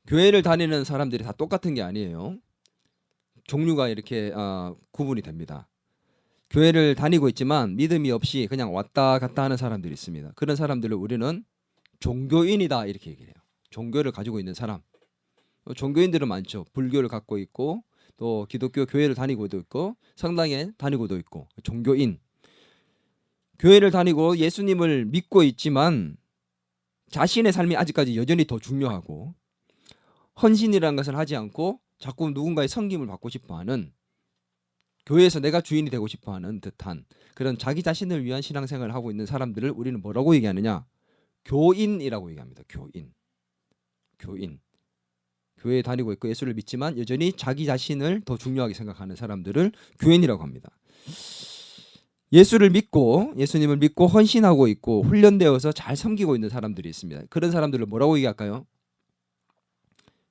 교회를 다니는 사람들이 다 똑같은 게 아니에요. 종류가 이렇게 구분이 됩니다. 교회를 다니고 있지만 믿음이 없이 그냥 왔다 갔다 하는 사람들이 있습니다. 그런 사람들을 우리는 종교인이다 이렇게 얘기해요. 종교를 가지고 있는 사람. 종교인들은 많죠. 불교를 갖고 있고 또 기독교 교회를 다니고도 있고 성당에 다니고도 있고 종교인. 교회를 다니고 예수님을 믿고 있지만 자신의 삶이 아직까지 여전히 더 중요하고 헌신이라는 것을 하지 않고 자꾸 누군가의 섬김을 받고 싶어하는, 교회에서 내가 주인이 되고 싶어하는 듯한 그런 자기 자신을 위한 신앙생활을 하고 있는 사람들을 우리는 뭐라고 얘기하느냐? 교인이라고 얘기합니다. 교인. 교회에 다니고 있고 예수를 믿지만 여전히 자기 자신을 더 중요하게 생각하는 사람들을 교인이라고 합니다. 예수를 믿고 예수님을 믿고 헌신하고 있고 훈련되어서 잘 섬기고 있는 사람들이 있습니다. 그런 사람들을 뭐라고 얘기할까요?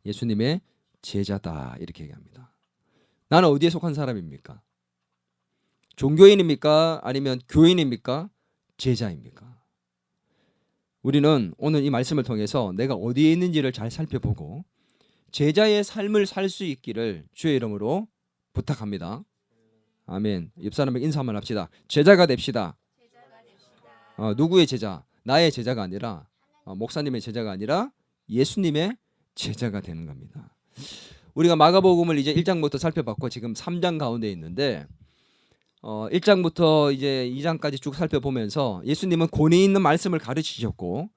예수님의 제자다 이렇게 얘기합니다. 나는 어디에 속한 사람입니까? 종교인입니까? 아니면 교인입니까? 제자입니까? 우리는 오늘 이 말씀을 통해서 내가 어디에 있는지를 잘 살펴보고 제자의 삶을 살 수 있기를 주의 이름으로 부탁합니다. 아멘. 옆 사람에게 인사 한번 합시다. 제자가 됩시다. 누구의 제자? 나의 제자가 아니라 목사님의 제자가 아니라 예수님의 제자가 되는 겁니다. 우리가 마가복음을 이제 1장부터 살펴봤고 지금 3장 가운데 있는데 1장부터 이제 2장까지 쭉 살펴보면서 예수님은 권위 있는 말씀을 가르치셨고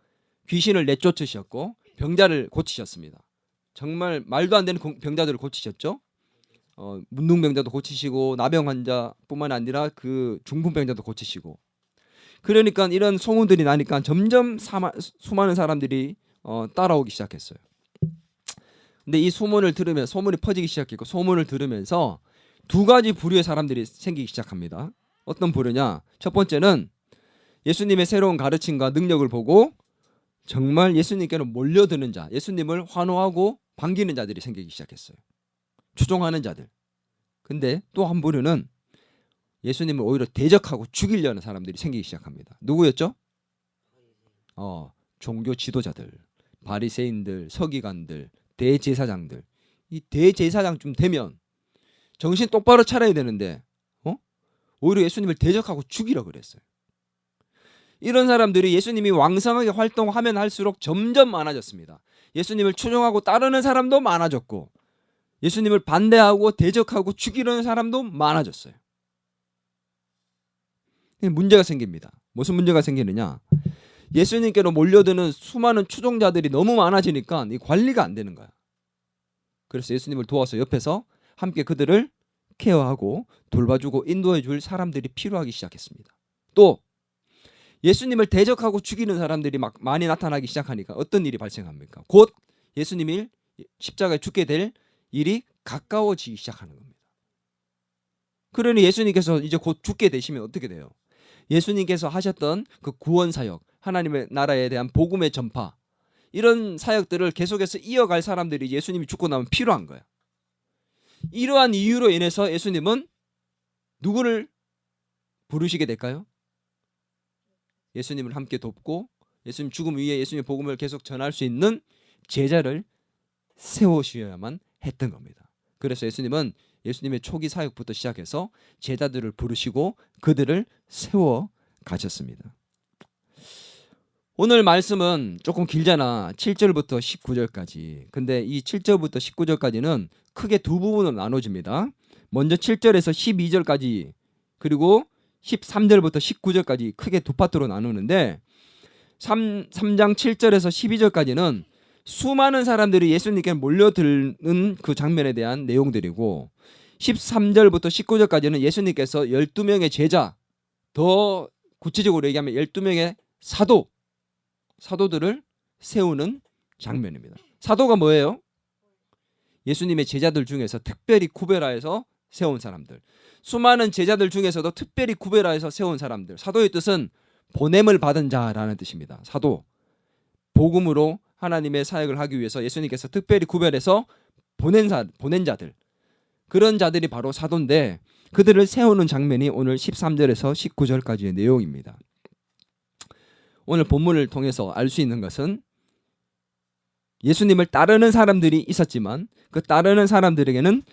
귀신을 내쫓으셨고 병자를 고치셨습니다. 정말 말도 안 되는 병자들을 고치셨죠. 문둥병자도 고치시고 나병 환자뿐만 아니라 그 중풍병자도 고치시고. 그러니까 이런 소문들이 나니까 점점 수많은 사람들이 따라오기 시작했어요. 근데 이 소문을 들으면 소문이 퍼지기 시작했고 소문을 들으면서 두 가지 부류의 사람들이 생기기 시작합니다. 어떤 부류냐? 첫 번째는 예수님의 새로운 가르침과 능력을 보고 정말 예수님께로 몰려드는 자, 예수님을 환호하고 반기는 자들이 생기기 시작했어요. 추종하는 자들. 근데 또 한 부류는 예수님을 오히려 대적하고 죽이려는 사람들이 생기기 시작합니다. 누구였죠? 종교 지도자들, 바리새인들, 서기관들, 대제사장들. 이 대제사장쯤 되면 정신 똑바로 차려야 되는데 오히려 예수님을 대적하고 죽이려고 그랬어요. 이런 사람들이 예수님이 왕성하게 활동하면 할수록 점점 많아졌습니다. 예수님을 추종하고 따르는 사람도 많아졌고 예수님을 반대하고 대적하고 죽이려는 사람도 많아졌어요. 문제가 생깁니다. 무슨 문제가 생기느냐? 예수님께로 몰려드는 수많은 추종자들이 너무 많아지니까 이 관리가 안 되는 거야. 그래서 예수님을 도와서 옆에서 함께 그들을 케어하고 돌봐주고 인도해 줄 사람들이 필요하기 시작했습니다. 또 예수님을 대적하고 죽이는 사람들이 막 많이 나타나기 시작하니까 어떤 일이 발생합니까? 곧 예수님이 십자가에 죽게 될 일이 가까워지기 시작하는 겁니다. 그러니 예수님께서 이제 곧 죽게 되시면 어떻게 돼요? 예수님께서 하셨던 그 구원 사역, 하나님의 나라에 대한 복음의 전파, 이런 사역들을 계속해서 이어갈 사람들이 예수님이 죽고 나면 필요한 거야. 이러한 이유로 인해서 예수님은 누구를 부르시게 될까요? 예수님을 함께 돕고 예수님 죽음 위에 예수님의 복음을 계속 전할 수 있는 제자를 세우셔야만 했던 겁니다. 그래서 예수님은 예수님의 초기 사역부터 시작해서 제자들을 부르시고 그들을 세워 가셨습니다. 오늘 말씀은 조금 길잖아. 7절부터 19절까지. 근데 이 7절부터 19절까지는 크게 두 부분으로 나눠집니다. 먼저 7절에서 12절까지 그리고 13절부터 19절까지 크게 두 파트로 나누는데 3장 7절에서 12절까지는 수많은 사람들이 예수님께 몰려드는 그 장면에 대한 내용들이고 13절부터 19절까지는 예수님께서 12명의 제자, 더 구체적으로 얘기하면 12명의 사도들을 세우는 장면입니다. 사도가 뭐예요? 예수님의 제자들 중에서 특별히 구별하여서 세운 사람들. 수많은 제자들 중에서도 특별히 구별하여서 세운 사람들. 사도의 뜻은 보냄을 받은 자라는 뜻입니다. 사도. 복음으로 하나님의 사역을 하기 위해서 예수님께서 특별히 구별해서 보낸 자들. 그런 자들이 바로 사도인데 그들을 세우는 장면이 오늘 13절에서 19절까지의 내용입니다. 오늘 본문을 통해서 알 수 있는 것은 예수님을 따르는 사람들이 있었지만 그 따르는 사람들에게는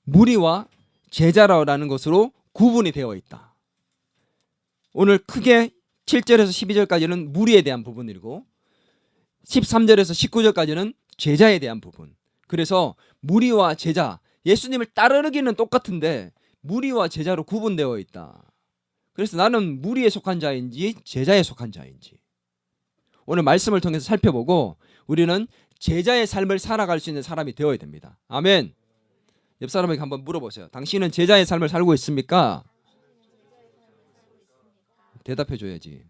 무리와 제자라는 것으로 구분이 되어 있다. 오늘 크게 7절에서 12절까지는 무리에 대한 부분이고 13절에서 19절까지는 제자에 대한 부분. 그래서 무리와 제자, 예수님을 따르기는 똑같은데 무리와 제자로 구분되어 있다. 그래서 나는 무리에 속한 자인지 제자에 속한 자인지 오늘 말씀을 통해서 살펴보고 우리는 제자의 삶을 살아갈 수 있는 사람이 되어야 됩니다. 아멘. 옆 사람에게 한번 물어보세요. 당신은 제자의 삶을 살고 있습니까? 대답해 줘야지.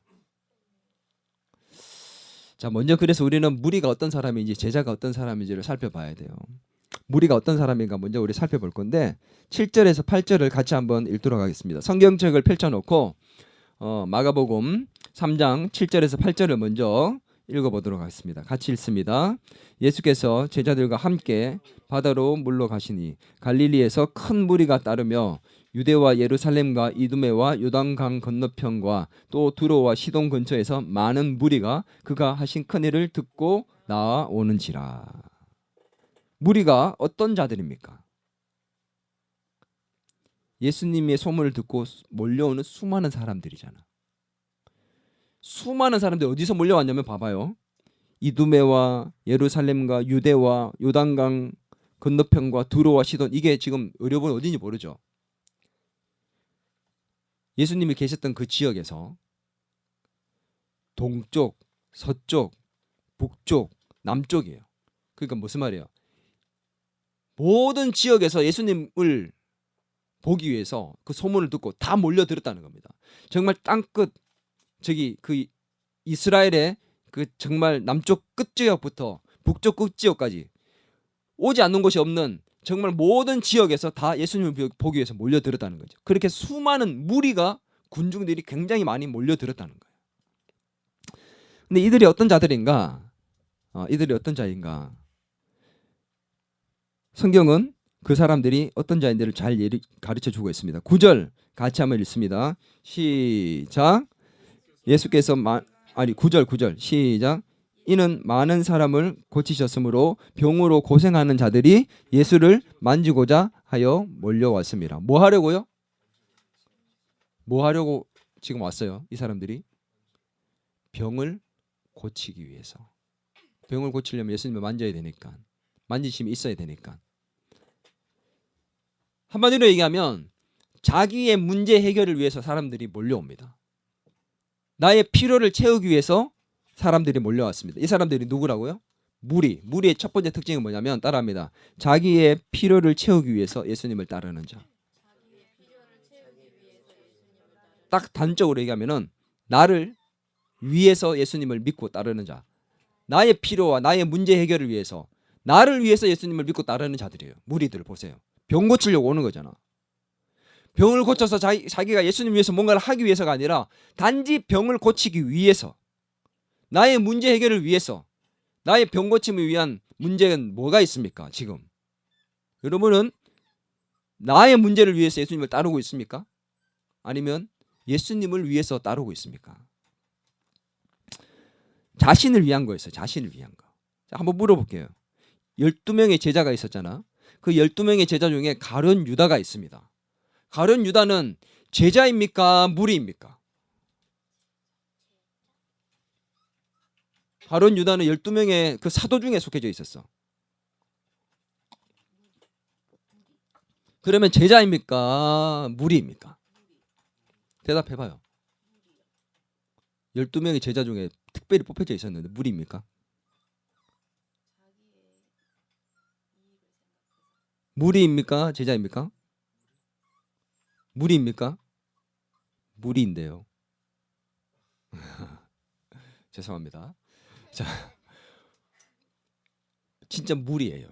자, 먼저 그래서 우리는 무리가 어떤 사람인지 제자가 어떤 사람인지를 살펴봐야 돼요. 무리가 어떤 사람인가 먼저 우리 살펴볼 건데 7절에서 8절을 같이 한번 읽도록 하겠습니다. 성경책을 펼쳐놓고 마가복음 3장 7절에서 8절을 먼저 읽어보도록 하겠습니다. 같이 읽습니다. 예수께서 제자들과 함께 바다로 물러가시니 갈릴리에서 큰 무리가 따르며 유대와 예루살렘과 이두메와 요단강 건너편과 또 두로와 시돈 근처에서 많은 무리가 그가 하신 큰 일을 듣고 나아오는지라. 무리가 어떤 자들입니까? 예수님의 소문을 듣고 몰려오는 수많은 사람들이잖아. 수많은 사람들이 어디서 몰려왔냐면 봐봐요. 이두메와 예루살렘과 유대와 요단강 건너편과 두로와 시돈, 이게 지금 의료본 어딘지 모르죠. 예수님이 계셨던 그 지역에서 동쪽, 서쪽, 북쪽, 남쪽이에요. 그러니까 무슨 말이에요? 모든 지역에서 예수님을 보기 위해서 그 소문을 듣고 다 몰려들었다는 겁니다. 정말 땅끝, 저기 그 이스라엘의 그 정말 남쪽 끝지역부터 북쪽 끝지역까지 오지 않는 곳이 없는 정말 모든 지역에서 다 예수님을 보기 위해서 몰려들었다는 거죠. 그렇게 수많은 무리가, 군중들이 굉장히 많이 몰려들었다는 거예요. 근데 이들이 어떤 자들인가? 이들이 어떤 자인가? 성경은 그 사람들이 어떤 자인지를 잘 가르쳐 주고 있습니다. 9절 같이 한번 읽습니다. 시작. 예수께서 9절 시작. 이는 많은 사람을 고치셨으므로 병으로 고생하는 자들이 예수를 만지고자 하여 몰려왔습니다. 뭐 하려고요? 뭐 하려고 지금 왔어요? 이 사람들이 병을 고치기 위해서. 병을 고치려면 예수님을 만져야 되니까, 만지심이 있어야 되니까. 한마디로 얘기하면 자기의 문제 해결을 위해서 사람들이 몰려옵니다. 나의 필요를 채우기 위해서 사람들이 몰려왔습니다. 이 사람들이 누구라고요? 무리의 첫 번째 특징은 뭐냐면 따라합니다. 자기의 필요를 채우기 위해서 예수님을 따르는 자. 딱 단적으로 얘기하면은 나를 위해서 예수님을 믿고 따르는 자. 나의 필요와 나의 문제 해결을 위해서, 나를 위해서 예수님을 믿고 따르는 자들이에요. 무리들 보세요. 병 고치려고 오는 거잖아. 병을 고쳐서 자기가 예수님 위해서 뭔가를 하기 위해서가 아니라 단지 병을 고치기 위해서, 나의 문제 해결을 위해서, 나의 병 고침을 위한 문제는 뭐가 있습니까? 지금 여러분은 나의 문제를 위해서 예수님을 따르고 있습니까? 아니면 예수님을 위해서 따르고 있습니까? 자신을 위한 거였어요. 자신을 위한 거. 자, 한번 물어볼게요. 12명의 제자가 있었잖아. 그 12명의 제자 중에 가룟 유다가 있습니다. 가룟 유다는 제자입니까? 무리입니까? 가룟 유다는 12명의 그 사도 중에 속해져 있었어. 그러면 제자입니까? 무리입니까? 대답해봐요. 12명의 제자 중에 특별히 뽑혀져 있었는데 무리입니까? 무리입니까? 제자입니까? 무리입니까? 무리인데요. 죄송합니다. 자, 진짜 무리예요.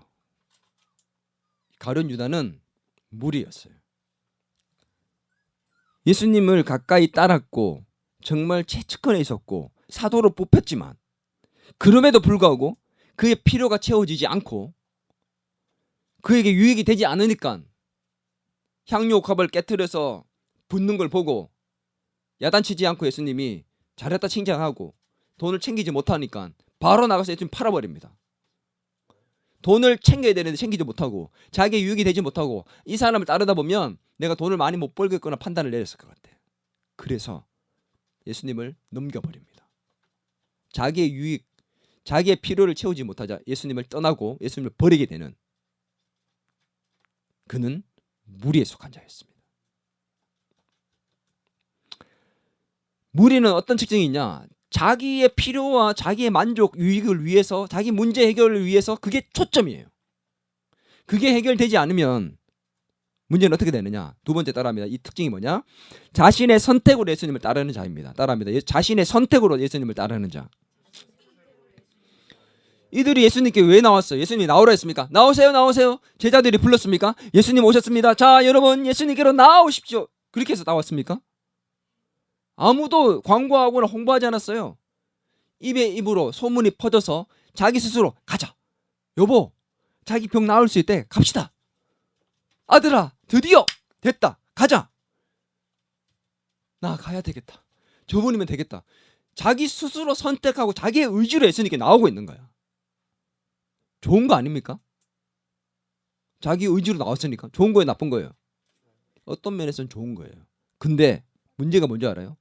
가룟 유다는 무리였어요. 예수님을 가까이 따랐고 정말 최측근에 있었고 사도로 뽑혔지만 그럼에도 불구하고 그의 필요가 채워지지 않고 그에게 유익이 되지 않으니까 향유옥합을 깨트려서 붓는 걸 보고 야단치지 않고 예수님이 잘했다 칭찬하고 돈을 챙기지 못하니까 바로 나가서 예수님 팔아버립니다. 돈을 챙겨야 되는데 챙기지 못하고 자기의 유익이 되지 못하고 이 사람을 따르다 보면 내가 돈을 많이 못 벌겠구나 판단을 내렸을 것 같아. 그래서 예수님을 넘겨버립니다. 자기의 유익, 자기의 필요를 채우지 못하자 예수님을 떠나고 예수님을 버리게 되는 그는 무리에 속한 자였습니다. 무리는 어떤 특징이 있냐? 자기의 필요와 자기의 만족, 유익을 위해서 자기 문제 해결을 위해서 그게 초점이에요. 그게 해결되지 않으면 문제는 어떻게 되느냐? 두 번째 따라합니다. 이 특징이 뭐냐? 자신의 선택으로 예수님을 따르는 자입니다. 따라합니다. 자신의 선택으로 예수님을 따르는 자. 이들이 예수님께 왜 나왔어요? 예수님이 나오라 했습니까? 나오세요, 나오세요. 제자들이 불렀습니까? 예수님 오셨습니다. 자, 여러분 예수님께로 나오십시오. 그렇게 해서 나왔습니까? 아무도 광고하거나 홍보하지 않았어요. 입에 입으로 소문이 퍼져서 자기 스스로 가자. 여보, 자기 병 나을 수 있대. 갑시다. 아들아, 드디어 됐다. 가자. 나 가야 되겠다. 저분이면 되겠다. 자기 스스로 선택하고 자기의 의지로 예수님께 나오고 있는 거야. 좋은 거 아닙니까? 자기 의지로 나왔으니까 좋은 거예요, 나쁜 거예요? 어떤 면에서는 좋은 거예요. 근데 문제가 뭔지 알아요?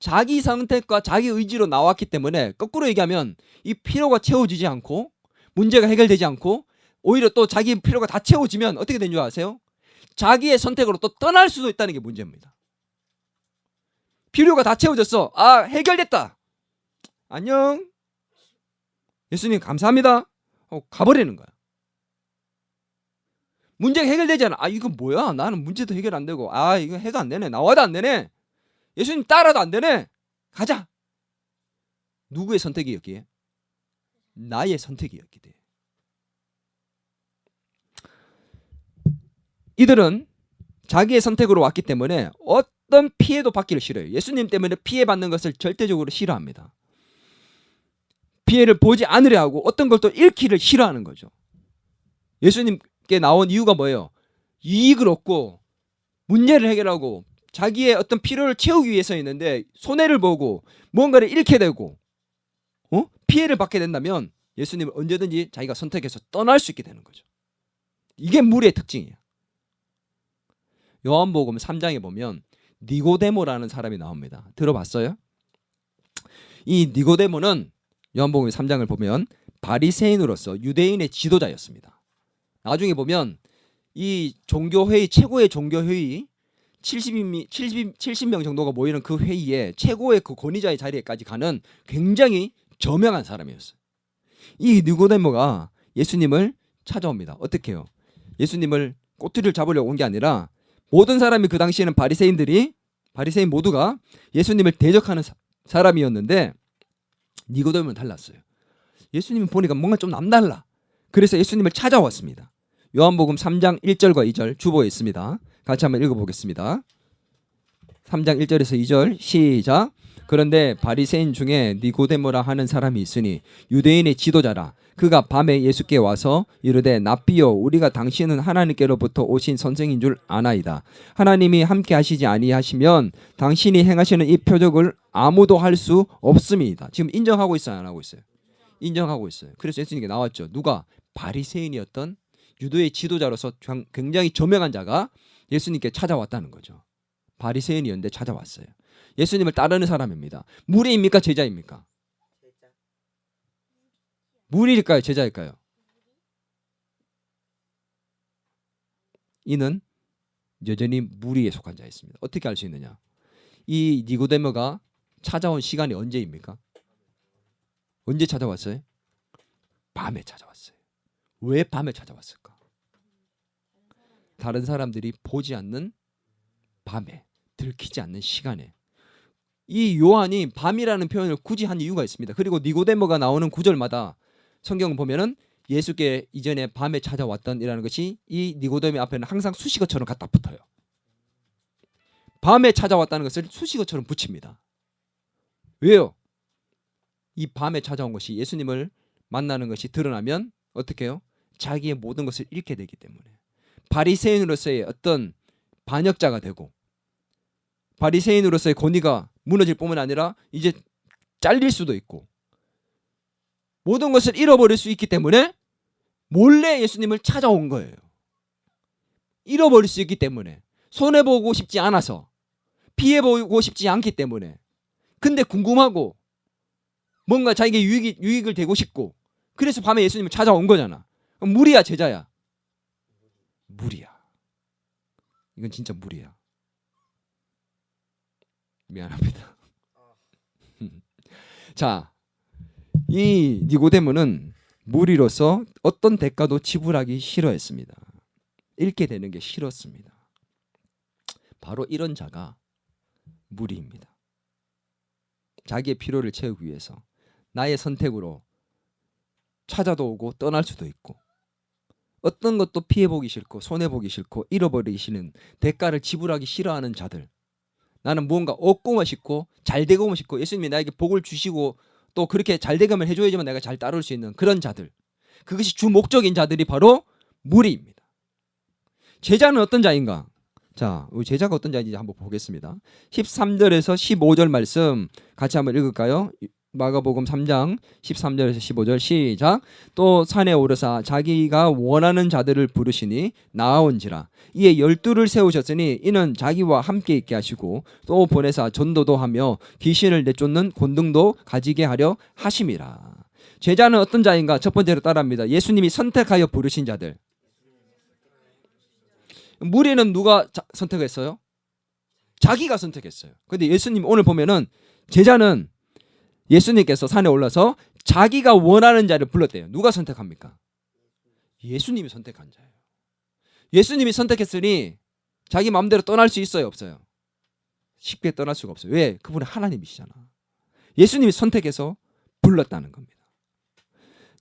자기 선택과 자기 의지로 나왔기 때문에 거꾸로 얘기하면 이 필요가 채워지지 않고 문제가 해결되지 않고 오히려 또 자기 필요가 다 채워지면 어떻게 되는 줄 아세요? 자기의 선택으로 또 떠날 수도 있다는 게 문제입니다. 필요가 다 채워졌어. 아, 해결됐다. 안녕. 예수님 감사합니다. 가버리는 거야. 문제가 해결되잖아. 아, 이거 뭐야? 나는 문제도 해결 안 되고 아, 이거 해도 안 되네. 나와도 안 되네. 예수님 따라도 안 되네. 가자. 누구의 선택이었기에? 나의 선택이었기 때문에. 이들은 자기의 선택으로 왔기 때문에 어떤 피해도 받기를 싫어요. 예수님 때문에 피해받는 것을 절대적으로 싫어합니다. 피해를 보지 않으려 하고 어떤 걸 또 잃기를 싫어하는 거죠. 예수님께 나온 이유가 뭐예요? 이익을 얻고 문제를 해결하고 자기의 어떤 필요를 채우기 위해서 있는데 손해를 보고 뭔가를 잃게 되고 피해를 받게 된다면 예수님은 언제든지 자기가 선택해서 떠날 수 있게 되는 거죠. 이게 무리의 특징이에요. 요한복음 3장에 보면 니고데모라는 사람이 나옵니다. 들어봤어요? 이 니고데모는 요한복음 3장을 보면 바리새인으로서 유대인의 지도자였습니다. 나중에 보면 이 종교회의 최고의 종교회의 70명 정도가 모이는 그 회의에 최고의 그 권위자의 자리에까지 가는 굉장히 저명한 사람이었어요. 이 니고데모가 예수님을 찾아옵니다. 어떻게 해요? 예수님을 꼬투리를 잡으려고 온 게 아니라 모든 사람이 그 당시에는 바리새인 모두가 예수님을 대적하는 사람이었는데 니고데모는 달랐어요. 예수님 보니까 뭔가 좀 남달라. 그래서 예수님을 찾아왔습니다. 요한복음 3장 1절과 2절 주보에 있습니다. 같이 한번 읽어보겠습니다. 3장 1절에서 2절 시작. 그런데 바리새인 중에 니고데모라 하는 사람이 있으니 유대인의 지도자라. 그가 밤에 예수께 와서 이르되 랍비여, 우리가 당신은 하나님께로부터 오신 선생인 줄 아나이다. 하나님이 함께 하시지 아니하시면 당신이 행하시는 이 표적을 아무도 할 수 없음이다. 지금 인정하고 있어요, 안 하고 있어요? 인정하고 있어요. 그래서 예수님께 나왔죠. 누가? 바리새인이었던 유대의 지도자로서 굉장히 저명한 자가 예수님께 찾아왔다는 거죠. 바리새인이었는데 찾아왔어요. 예수님을 따르는 사람입니다. 무리입니까? 제자입니까? 무리일까요? 제자일까요? 이는 여전히 무리에 속한 자였습니다. 어떻게 알 수 있느냐? 이 니고데모가 찾아온 시간이 언제입니까? 언제 찾아왔어요? 밤에 찾아왔어요. 왜 밤에 찾아왔을까? 다른 사람들이 보지 않는 밤에, 들키지 않는 시간에. 이 요한이 밤이라는 표현을 굳이 한 이유가 있습니다. 그리고 니고데모가 나오는 구절마다 성경을 보면은 예수께 이전에 밤에 찾아왔던 이라는 것이 이 니고데모 앞에는 항상 수식어처럼 갖다 붙어요. 밤에 찾아왔다는 것을 수식어처럼 붙입니다. 왜요? 이 밤에 찾아온 것이 예수님을 만나는 것이 드러나면 어떻게 해요? 자기의 모든 것을 잃게 되기 때문에 바리새인으로서의 어떤 반역자가 되고 바리새인으로서의 권위가 무너질 뿐만 아니라 이제 잘릴 수도 있고 모든 것을 잃어버릴 수 있기 때문에 몰래 예수님을 찾아온 거예요. 잃어버릴 수 있기 때문에, 손해보고 싶지 않아서, 피해보고 싶지 않기 때문에. 근데 궁금하고 뭔가 자기에게 유익을 되고 싶고, 그래서 밤에 예수님을 찾아온 거잖아. 그럼 무리야 제자야? 무리야. 이건 진짜 무리야. 미안합니다. 자, 이 니고데모는 무리로서 어떤 대가도 지불하기 싫어했습니다. 잃게 되는 게 싫었습니다. 바로 이런 자가 무리입니다. 자기의 필요를 채우기 위해서 나의 선택으로 찾아도 오고 떠날 수도 있고, 어떤 것도 피해보기 싫고 손해보기 싫고 잃어버리기 싫은, 대가를 지불하기 싫어하는 자들. 나는 무언가 얻고만 싶고 잘되고만 싶고, 예수님이 나에게 복을 주시고 또 그렇게 잘되게만 해줘야지만 내가 잘 따를 수 있는 그런 자들, 그것이 주 목적인 자들이 바로 무리입니다. 제자는 어떤 자인가? 자, 제자가 어떤 자인지 한번 보겠습니다. 13절에서 15절 말씀 같이 한번 읽을까요? 마가복음 3장 13절에서 15절 시작. 또 산에 오르사 자기가 원하는 자들을 부르시니 나아온지라. 이에 12를 세우셨으니 이는 자기와 함께 있게 하시고 또 보내사 전도도 하며 귀신을 내쫓는 권능도 가지게 하려 하심이라. 제자는 어떤 자인가? 첫 번째로 따라합니다. 예수님이 선택하여 부르신 자들. 무리는 누가 선택했어요? 자기가 선택했어요. 근데 예수님 오늘 보면은 제자는 예수님께서 산에 올라서 자기가 원하는 자를 불렀대요. 누가 선택합니까? 예수님이 선택한 자예요. 예수님이 선택했으니 자기 마음대로 떠날 수 있어요, 없어요? 쉽게 떠날 수가 없어요. 왜? 그분은 하나님이시잖아. 예수님이 선택해서 불렀다는 겁니다.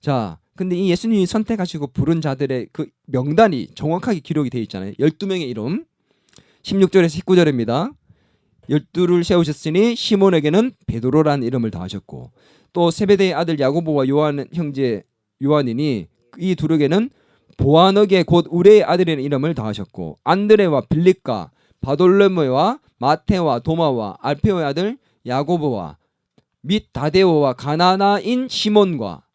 자, 근데 이 예수님이 선택하시고 부른 자들의 그 명단이 정확하게 기록이 되어 있잖아요. 12명의 이름. 16절에서 19절입니다. 12를 세우셨으니 시몬에게는 베드로라는 이름을 더하셨고, 또 세베대의 아들 야고보와 요한 형제 요한이니 이 둘에게는 보아너게 곧 우레의 아들이라는 이름을 더하셨고, 안드레와 빌립과 바돌로메와 마테와 도마와 알페오의 아들 야고보와 및 다데오와 가나나인 시몬과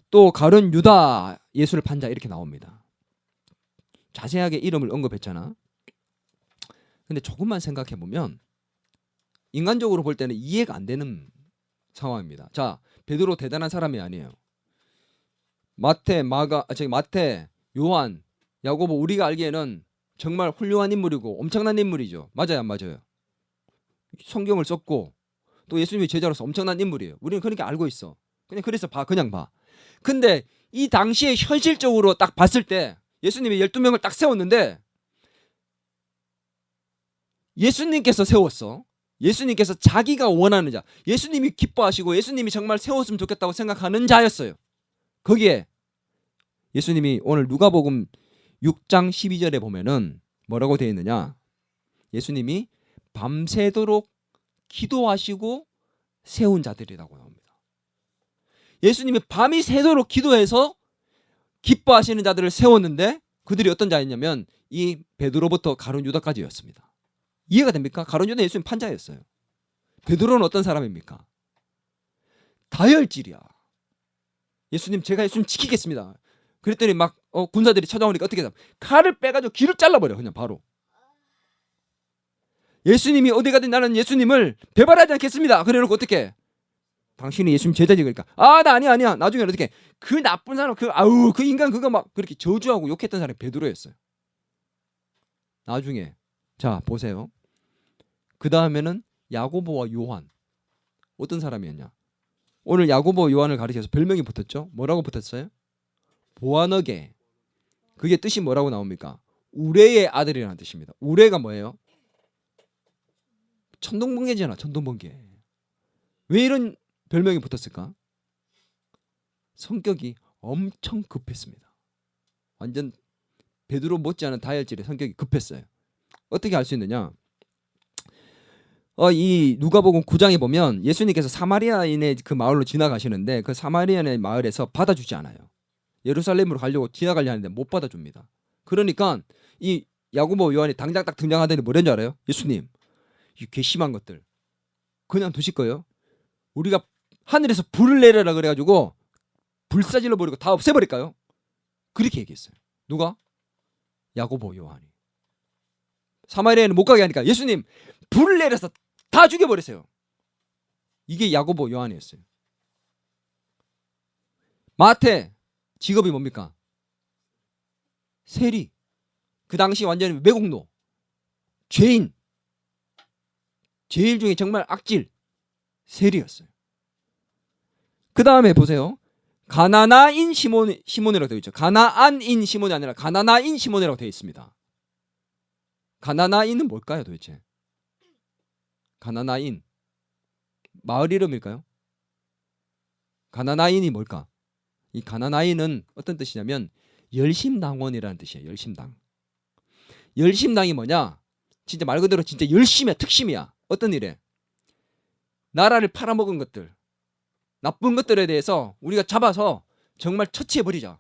또 가룟 유다 예수를 판 자, 이렇게 나옵니다. 자세하게 이름을 언급했잖아. 근데 조금만 생각해 보면 인간적으로 볼 때는 이해가 안 되는 상황입니다. 자, 베드로 대단한 사람이 아니에요. 마테, 요한, 야고보, 우리가 알기에는 정말 훌륭한 인물이고 엄청난 인물이죠. 맞아요, 안 맞아요? 성경을 썼고 또 예수님의 제자로서 엄청난 인물이에요. 우리는 그렇게 알고 있어. 그래서 그냥 봐. 근데 이 당시에 현실적으로 딱 봤을 때 예수님이 12명을 딱 세웠는데, 예수님께서 세웠어. 예수님께서 자기가 원하는 자, 예수님이 기뻐하시고 예수님이 정말 세웠으면 좋겠다고 생각하는 자였어요. 거기에 예수님이 오늘 누가복음 6장 12절에 보면은 뭐라고 되어 있느냐? 예수님이 밤새도록 기도하시고 세운 자들이라고 나옵니다. 예수님이 밤이 새도록 기도해서 기뻐하시는 자들을 세웠는데, 그들이 어떤 자였냐면 이 베드로부터 가룟 유다까지였습니다. 이해가 됩니까? 가룟 유다 예수님 판자였어요. 베드로는 어떤 사람입니까? 다혈질이야. 제가 예수님 지키겠습니다. 그랬더니 막 군사들이 찾아오니까 어떻게 해요? 칼을 빼가지고 귀를 잘라버려, 그냥 바로. 예수님이 어디 가든 나는 예수님을 배반하지 않겠습니다. 그래놓고 어떻게 해? 당신이 예수님 제자지. 그러니까 나 아니야. 나중에 어떻게 그 나쁜 사람, 그 인간 그거 막 그렇게 저주하고 욕했던 사람이 베드로였어요. 나중에 자 보세요. 그 다음에는 야고보와 요한. 어떤 사람이었냐? 오늘 야고보 요한을 가리켜서 별명이 붙었죠. 뭐라고 붙었어요? 보아너게. 그게 뜻이 뭐라고 나옵니까? 우레의 아들이라는 뜻입니다. 우레가 뭐예요? 천둥번개잖아. 천둥번개. 왜 이런 별명이 붙었을까? 성격이 엄청 급했습니다. 완전 베드로 못지않은 다혈질의 성격이 급했어요. 어떻게 알 수 있느냐? 이 누가복음 9장에 보면 예수님께서 사마리아인의 그 마을로 지나가시는데 그 사마리아인의 마을에서 받아주지 않아요. 예루살렘으로 가려고 지나가려 하는데 못 받아줍니다. 그러니까 이 야고보 요한이 당장 딱 등장하더니 뭐랬는 줄 알아요? 예수님, 이 괘씸한 것들 그냥 두실 거예요? 우리가 하늘에서 불을 내려라 그래가지고 불사질러 버리고 다 없애버릴까요? 그렇게 얘기했어요. 누가? 야고보, 요한이. 사마리아에는 못 가게 하니까 예수님 불을 내려서 다 죽여버렸어요. 이게 야고보, 요한이었어요. 마태 직업이 뭡니까? 세리. 그 당시 완전히 매국노, 죄인, 제일 중에 정말 악질 세리였어요. 그 다음에 보세요. 가나나인 시몬이라고 되어 있죠. 가나안인 시몬이 아니라 가나나인 시몬이라고 되어 있습니다. 가나나인은 뭘까요 도대체? 가나나인 마을 이름일까요? 가나나인이 뭘까? 이 가나나인은 어떤 뜻이냐면 열심당원이라는 뜻이에요. 열심당. 열심당이 뭐냐? 진짜 말 그대로 진짜 열심이야. 특심이야. 어떤 일에? 나라를 팔아먹은 것들, 나쁜 것들에 대해서 우리가 잡아서 정말 처치해버리자.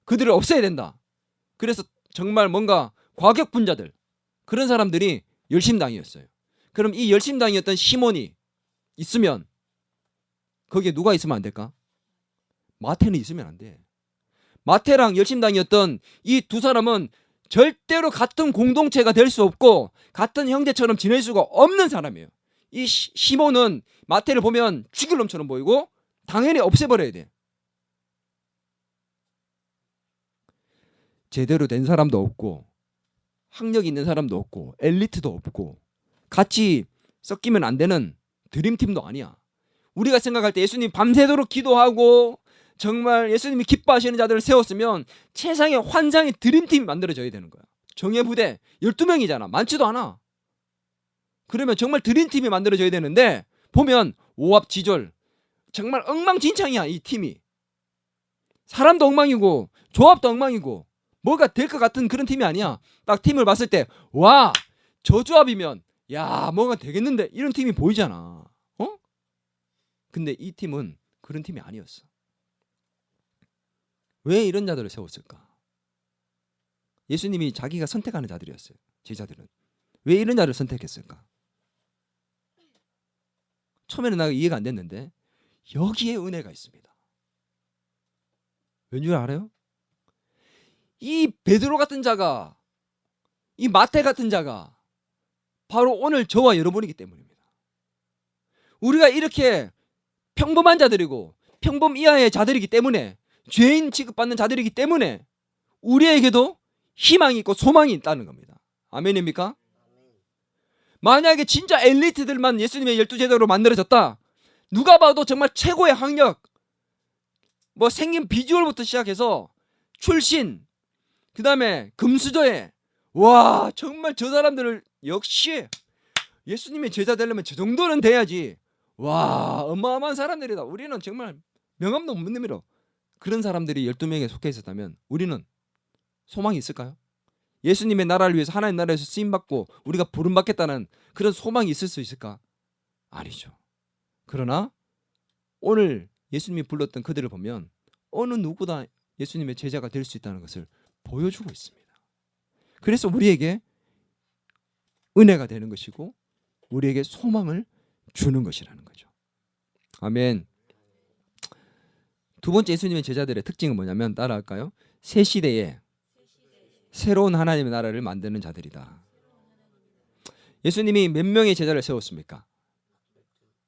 그들을 없애야 된다. 그래서 정말 뭔가 과격분자들, 그런 사람들이 열심당이었어요. 그럼 이 열심당이었던 시몬이 있으면 거기에 누가 있으면 안 될까? 마태는 있으면 안 돼. 마태랑 열심당이었던 이 두 사람은 절대로 같은 공동체가 될 수 없고 같은 형제처럼 지낼 수가 없는 사람이에요. 이 시몬은 마태를 보면 죽일 놈처럼 보이고 당연히 없애버려야 돼. 제대로 된 사람도 없고 학력 있는 사람도 없고 엘리트도 없고 같이 섞이면 안 되는 드림팀도 아니야. 우리가 생각할 때 예수님 밤새도록 기도하고 정말 예수님이 기뻐하시는 자들을 세웠으면 세상에 환상의 드림팀이 만들어져야 되는 거야. 정예부대 12명이잖아. 많지도 않아. 그러면 정말 드림팀이 만들어져야 되는데 보면 오합지졸 정말 엉망진창이야. 이 팀이. 사람도 엉망이고 조합도 엉망이고 뭐가 될 것 같은 그런 팀이 아니야. 딱 팀을 봤을 때 와, 저 조합이면 야 뭐가 되겠는데 이런 팀이 보이잖아. 근데 이 팀은 그런 팀이 아니었어. 왜 이런 자들을 세웠을까? 예수님이 자기가 선택하는 자들이었어요. 제자들은. 왜 이런 자를 선택했을까? 처음에는 나가 이해가 안 됐는데 여기에 은혜가 있습니다. 왠 줄 알아요? 이 베드로 같은 자가, 이 마태 같은 자가 바로 오늘 저와 여러분이기 때문입니다. 우리가 이렇게 평범한 자들이고 평범 이하의 자들이기 때문에, 죄인 취급받는 자들이기 때문에 우리에게도 희망이 있고 소망이 있다는 겁니다. 아멘입니까? 만약에 진짜 엘리트들만 예수님의 12제자로 만들어졌다, 누가 봐도 정말 최고의 학력, 뭐 생긴 비주얼부터 시작해서 출신, 그 다음에 금수저에, 와 정말 저 사람들을 역시 예수님의 제자 되려면 저 정도는 돼야지. 와 어마어마한 사람들이다. 우리는 정말 명함도 없는 놈이로. 그런 사람들이 12명에 속해 있었다면 우리는 소망이 있을까요? 예수님의 나라를 위해서 하나님 나라에서 쓰임받고 우리가 부름받겠다는 그런 소망이 있을 수 있을까? 아니죠. 그러나 오늘 예수님이 불렀던 그들을 보면 어느 누구나 예수님의 제자가 될 수 있다는 것을 보여주고 있습니다. 그래서 우리에게 은혜가 되는 것이고 우리에게 소망을 주는 것이라는 거죠. 아멘. 두 번째 예수님의 제자들의 특징은 뭐냐면 따라할까요? 새 시대에 새로운 하나님의 나라를 만드는 자들이다. 예수님이 몇 명의 제자를 세웠습니까?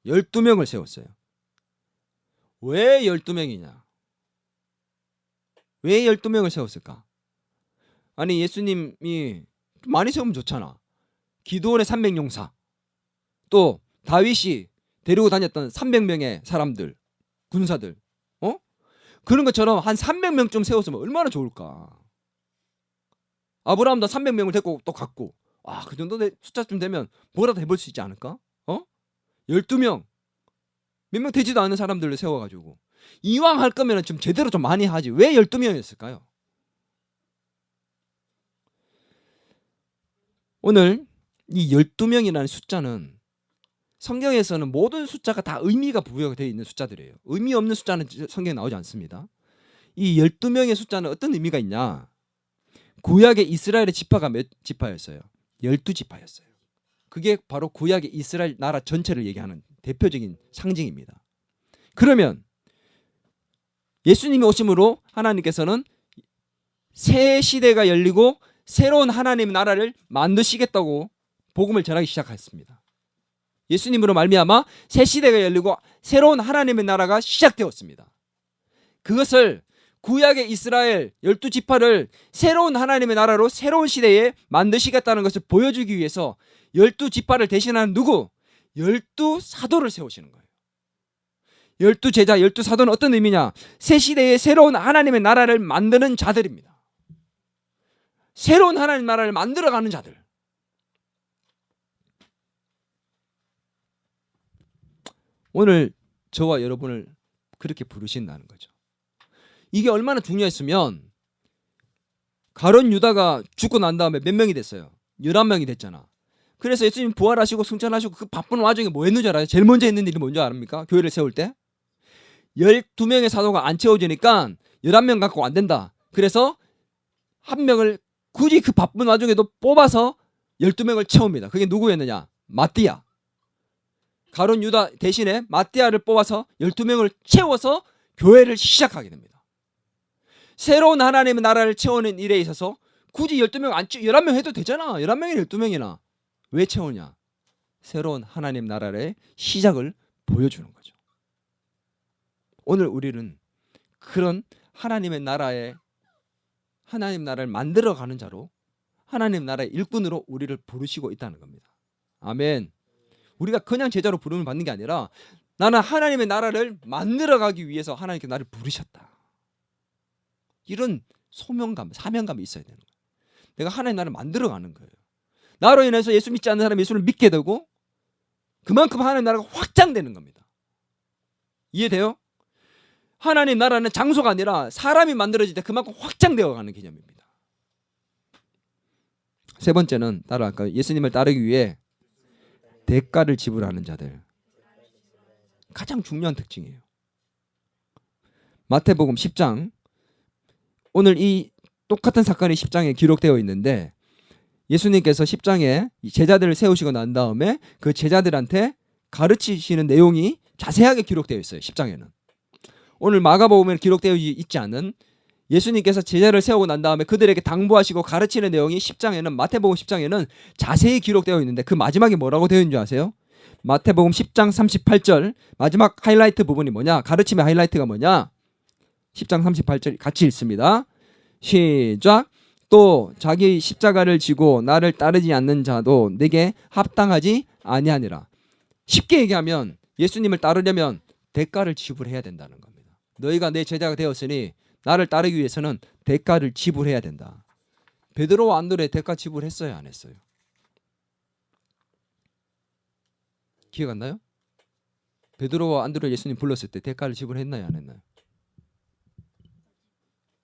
12명을 세웠어요. 왜 12명이냐? 왜 12명을 세웠을까? 아니 예수님이 많이 세우면 좋잖아. 기드온의 300용사, 또 다윗이 데리고 다녔던 300명의 사람들, 군사들, 그런 것처럼 한 300명쯤 세웠으면 얼마나 좋을까? 아브라함도 300명을 데리고 또 갔고, 그 정도 숫자쯤 되면 뭐라도 해볼 수 있지 않을까? 12명, 몇 명 되지도 않은 사람들을 세워가지고 이왕 할 거면 좀 제대로 좀 많이 하지. 왜 12명이었을까요? 오늘 이 12명이라는 숫자는 성경에서는 모든 숫자가 다 의미가 부여가 되어 있는 숫자들이에요. 의미 없는 숫자는 성경에 나오지 않습니다. 이 12명의 숫자는 어떤 의미가 있냐? 구약의 이스라엘의 지파가 몇 지파였어요? 12지파였어요. 그게 바로 구약의 이스라엘 나라 전체를 얘기하는 대표적인 상징입니다. 그러면 예수님이 오심으로 하나님께서는 새 시대가 열리고 새로운 하나님의 나라를 만드시겠다고 복음을 전하기 시작했습니다. 예수님으로 말미암아 새 시대가 열리고 새로운 하나님의 나라가 시작되었습니다. 그것을 구약의 이스라엘 12지파를 새로운 하나님의 나라로 새로운 시대에 만드시겠다는 것을 보여주기 위해서 12지파를 대신하는 누구? 12사도를 세우시는 거예요. 12제자, 12사도는 어떤 의미냐? 새 시대에 새로운 하나님의 나라를 만드는 자들입니다. 새로운 하나님의 나라를 만들어가는 자들. 오늘 저와 여러분을 그렇게 부르신다는 거죠. 이게 얼마나 중요했으면 가룟 유다가 죽고 난 다음에 몇 명이 됐어요? 11명이 됐잖아. 그래서 예수님 부활하시고 승천하시고 그 바쁜 와중에 뭐 했는지 알아요? 제일 먼저 했는 일이 뭔지 압니까? 교회를 세울 때 12명의 사도가 안 채워지니까 11명 갖고 안 된다. 그래서 한 명을 굳이 그 바쁜 와중에도 뽑아서 12명을 채웁니다. 그게 누구였느냐? 마띠아. 가룟 유다 대신에 마띠아를 뽑아서 12명을 채워서 교회를 시작하게 됩니다. 새로운 하나님의 나라를 채우는 일에 있어서 굳이 12명 안 채워 11명 해도 되잖아. 11명이나 12명이나. 왜 채우냐? 새로운 하나님 나라의 시작을 보여주는 거죠. 오늘 우리는 그런 하나님의 나라를 만들어가는 자로 하나님 나라의 일꾼으로 우리를 부르시고 있다는 겁니다. 아멘. 우리가 그냥 제자로 부름을 받는 게 아니라 나는 하나님의 나라를 만들어가기 위해서 하나님께 나를 부르셨다. 이런 소명감, 사명감이 있어야 되는 거예요. 내가 하나님의 나라를 만들어가는 거예요. 나로 인해서 예수 믿지 않는 사람이 예수를 믿게 되고 그만큼 하나님의 나라가 확장되는 겁니다. 이해돼요? 하나님 나라는 장소가 아니라 사람이 만들어질 때 그만큼 확장되어 가는 개념입니다. 세 번째는 따라할까요? 예수님을 따르기 위해 대가를 지불하는 자들. 가장 중요한 특징이에요. 마태복음 10장. 오늘 이 똑같은 사건이 10장에 기록되어 있는데 예수님께서 10장에 제자들을 세우시고 난 다음에 그 제자들한테 가르치시는 내용이 자세하게 기록되어 있어요. 10장에는. 오늘 마가복음에 기록되어 있지 않은 예수님께서 제자를 세우고 난 다음에 그들에게 당부하시고 가르치는 내용이 10장에는 마태복음 10장에는 자세히 기록되어 있는데 그 마지막에 뭐라고 되어 있는 줄 아세요? 마태복음 10장 38절 마지막 하이라이트 부분이 뭐냐? 가르침의 하이라이트가 뭐냐? 10장 38절 같이 읽습니다. 시작. 또 자기 십자가를 지고 나를 따르지 않는 자도 내게 합당하지 아니하니라. 쉽게 얘기하면 예수님을 따르려면 대가를 지불해야 된다는 겁니다. 너희가 내 제자가 되었으니 나를 따르기 위해서는 대가를 지불해야 된다. 베드로와 안드레 대가 지불했어요, 안 했어요? 기억 안 나요? 베드로와 안드레 예수님 불렀을 때 대가를 지불했나요, 안 했나요?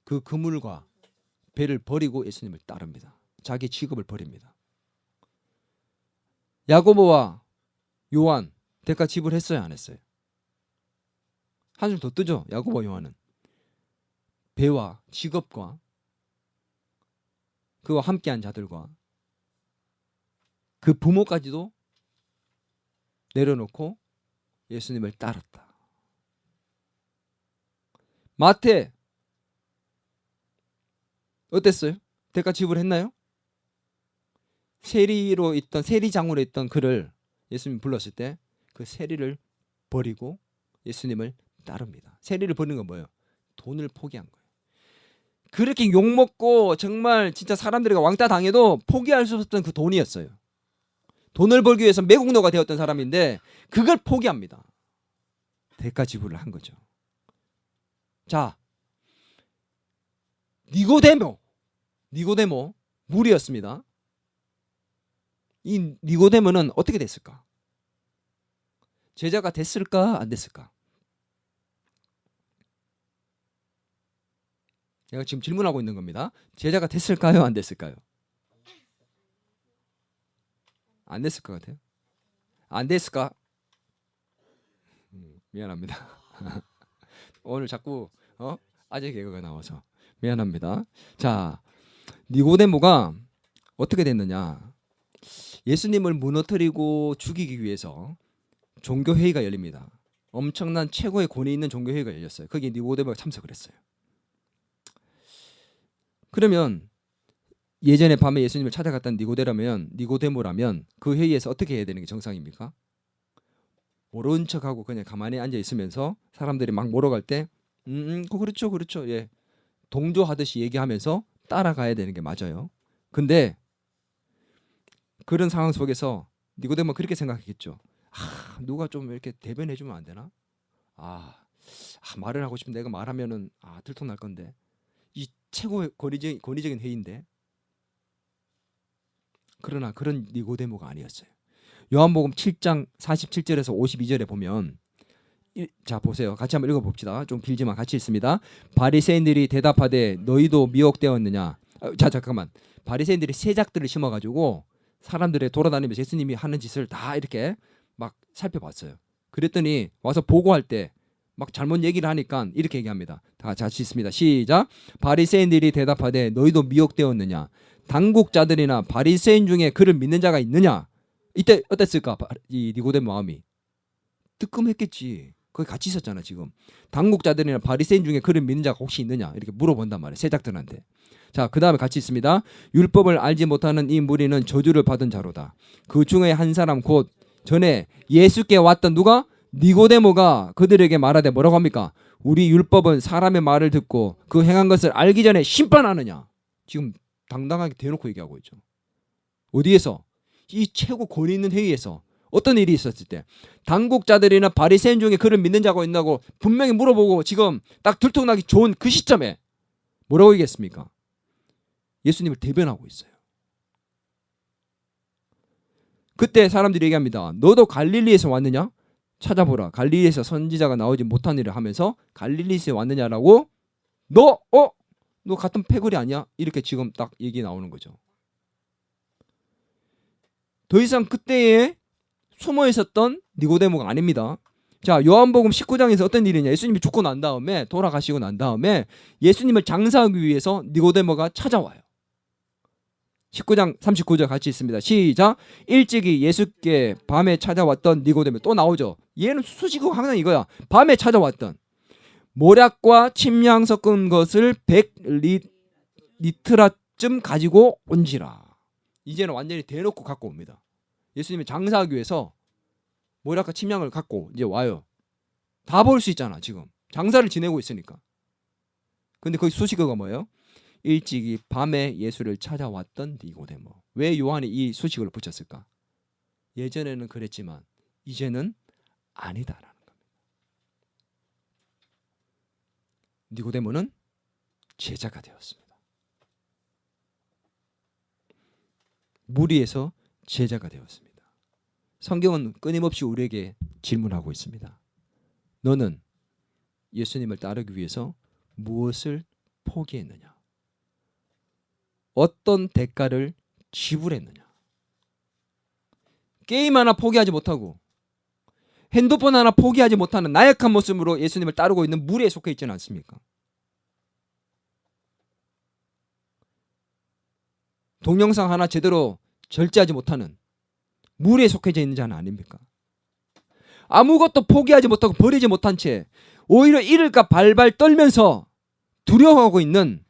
그 그물과 배를 버리고 예수님을 따릅니다. 자기 직업을 버립니다. 야고보와 요한 대가 지불했어요, 안 했어요? 한술 더 뜨죠. 야고보와 요한은 배와 직업과 그와 함께한 자들과 그 부모까지도 내려놓고 예수님을 따랐다. 마태 어땠어요? 대가 지불했나요? 세리장으로 있던 그를 예수님 불렀을 때 그 세리를 버리고 예수님을 따릅니다. 세리를 버리는 건 뭐예요? 돈을 포기한 거예요. 그렇게 욕먹고 정말 진짜 사람들이 왕따 당해도 포기할 수 없었던 그 돈이었어요. 돈을 벌기 위해서 매국노가 되었던 사람인데 그걸 포기합니다. 대가 지불을 한 거죠. 자, 니고데모 무리였습니다. 이 니고데모는 어떻게 됐을까? 제자가 됐을까 안 됐을까? 제가 지금 질문하고 있는 겁니다. 제자가 됐을까요 안 됐을까요? 안 됐을 것 같아요. 안 됐을까? 미안합니다. 오늘 자꾸 아재 개그가 나와서 미안합니다. 자, 니고데모가 어떻게 됐느냐? 예수님을 무너뜨리고 죽이기 위해서 종교회의가 열립니다. 엄청난 최고의 권위 있는 종교회의가 열렸어요. 거기에 니고데모가 참석을 했어요. 그러면 예전에 밤에 예수님을 찾아갔던 니고데모라면 그 회의에서 어떻게 해야 되는 게 정상입니까? 모른 척하고 그냥 가만히 앉아 있으면서 사람들이 막 몰아갈 때 그렇죠 그렇죠 예 동조하듯이 얘기하면서 따라가야 되는 게 맞아요. 근데 그런 상황 속에서 니고데모 그렇게 생각했겠죠. 누가 좀 이렇게 대변해 주면 안 되나? 말을 하고 싶은데 내가 말하면은 들통날 건데 이 최고의 권위적인 회의인데. 그러나 그런 니고데모가 아니었어요. 요한복음 7장 47절에서 52절에 보면 자 보세요. 같이 한번 읽어봅시다. 좀 길지만 같이 읽습니다. 바리새인들이 대답하되 너희도 미혹되었느냐. 자 잠깐만. 바리새인들이 새작들을 심어가지고 사람들이 돌아다니면서 예수님이 하는 짓을 다 이렇게 막 살펴봤어요. 그랬더니 와서 보고할 때 막 잘못 얘기를 하니까 이렇게 얘기합니다. 다 같이 읽습니다. 시작. 바리새인들이 대답하되 너희도 미혹되었느냐. 당국자들이나 바리새인 중에 그를 믿는 자가 있느냐. 이때 어땠을까? 이 니고데모 마음이 뜨끔했겠지. 거기 같이 있었잖아 지금. 당국자들이나 바리새인 중에 그를 믿는 자가 혹시 있느냐 이렇게 물어본단 말이에요. 세작들한테. 자, 그 다음에 같이 있습니다. 율법을 알지 못하는 이 무리는 저주를 받은 자로다. 그 중에 한 사람 곧 전에 예수께 왔던 누가? 니고데모가 그들에게 말하되 뭐라고 합니까? 우리 율법은 사람의 말을 듣고 그 행한 것을 알기 전에 심판하느냐. 지금 당당하게 대놓고 얘기하고 있죠. 어디에서? 이 최고 권위 있는 회의에서 어떤 일이 있었을 때 당국자들이나 바리새인 중에 그를 믿는 자가 있나고 분명히 물어보고 지금 딱 들통나기 좋은 그 시점에 뭐라고 얘기했습니까? 예수님을 대변하고 있어요. 그때 사람들이 얘기합니다. 너도 갈릴리에서 왔느냐? 찾아보라. 갈릴리에서 선지자가 나오지 못하니라 하면서 갈릴리에서 왔느냐라고 너 같은 패거리 아니야? 이렇게 지금 딱 얘기 나오는 거죠. 더 이상 그때에 숨어 있었던 니고데모가 아닙니다. 자, 요한복음 19장에서 어떤 일이냐? 예수님이 죽고 난 다음에 돌아가시고 난 다음에 예수님을 장사하기 위해서 니고데모가 찾아와요. 19장 39절 같이 있습니다. 시작. 일찍이 예수께 밤에 찾아왔던 니고데모 또 나오죠. 얘는 수식어가 항상 이거야. 밤에 찾아왔던 모략과 침향 섞은 것을 100리트라쯤 가지고 온지라. 이제는 완전히 대놓고 갖고 옵니다. 예수님이 장사하기 위해서 모략과 침향을 갖고 이제 와요. 다 볼 수 있잖아 지금. 장사를 지내고 있으니까. 근데 거기 수식어가 뭐예요? 일찍이 밤에 예수를 찾아왔던 니고데모. 왜 요한이 이 수식어를 붙였을까? 예전에는 그랬지만 이제는 아니다라는 겁니다. 니고데모는 제자가 되었습니다. 무리에서 제자가 되었습니다. 성경은 끊임없이 우리에게 질문하고 있습니다. 너는 예수님을 따르기 위해서 무엇을 포기했느냐? 어떤 대가를 지불했느냐? 게임 하나 포기하지 못하고 핸드폰 하나 포기하지 못하는 나약한 모습으로 예수님을 따르고 있는 무리에 속해 있지는 않습니까? 동영상 하나 제대로 절제하지 못하는 무리에 속해져 있는 자는 아닙니까? 아무것도 포기하지 못하고 버리지 못한 채 오히려 잃을까 발발 떨면서 두려워하고 있는,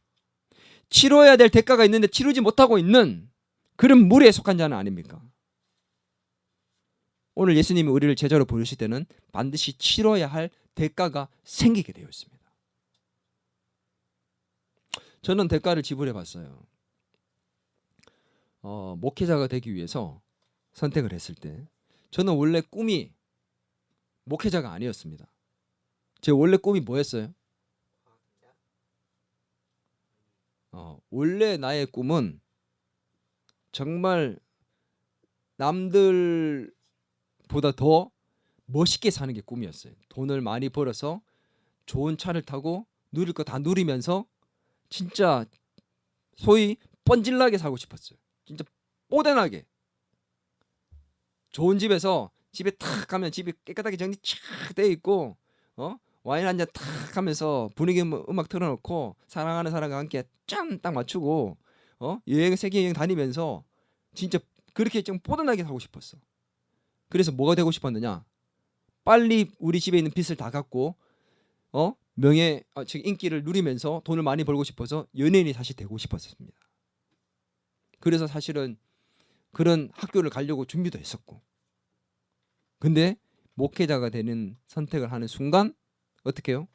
치러야 될 대가가 있는데 치르지 못하고 있는 그런 무리에 속한 자는 아닙니까? 오늘 예수님이 우리를 제자로 부르실 때는 반드시 치러야 할 대가가 생기게 되어 있습니다. 저는 대가를 지불해 봤어요. 목회자가 되기 위해서 선택을 했을 때 저는 원래 꿈이 목회자가 아니었습니다. 제 원래 꿈이 뭐였어요? 원래 나의 꿈은 정말 남들보다 더 멋있게 사는 게 꿈이었어요. 돈을 많이 벌어서 좋은 차를 타고 누릴 거 다 누리면서 진짜 소위 뻔질나게 살고 싶었어요. 진짜 뽀대나게. 좋은 집에서 집에 탁 가면 집이 깨끗하게 정리 쫙 돼 있고 와인 한 잔 탁 하면서 분위기 음악 틀어놓고 사랑하는 사람과 함께 짠 딱 맞추고 세계 여행 다니면서 진짜 그렇게 좀 뽀든하게 살고 싶었어. 그래서 뭐가 되고 싶었느냐? 빨리 우리 집에 있는 빚을 다 갚고 즉 인기를 누리면서 돈을 많이 벌고 싶어서 연예인이 사실 되고 싶었습니다. 그래서 사실은 그런 학교를 가려고 준비도 했었고, 근데 목회자가 되는 선택을 하는 순간 어떻게 해요?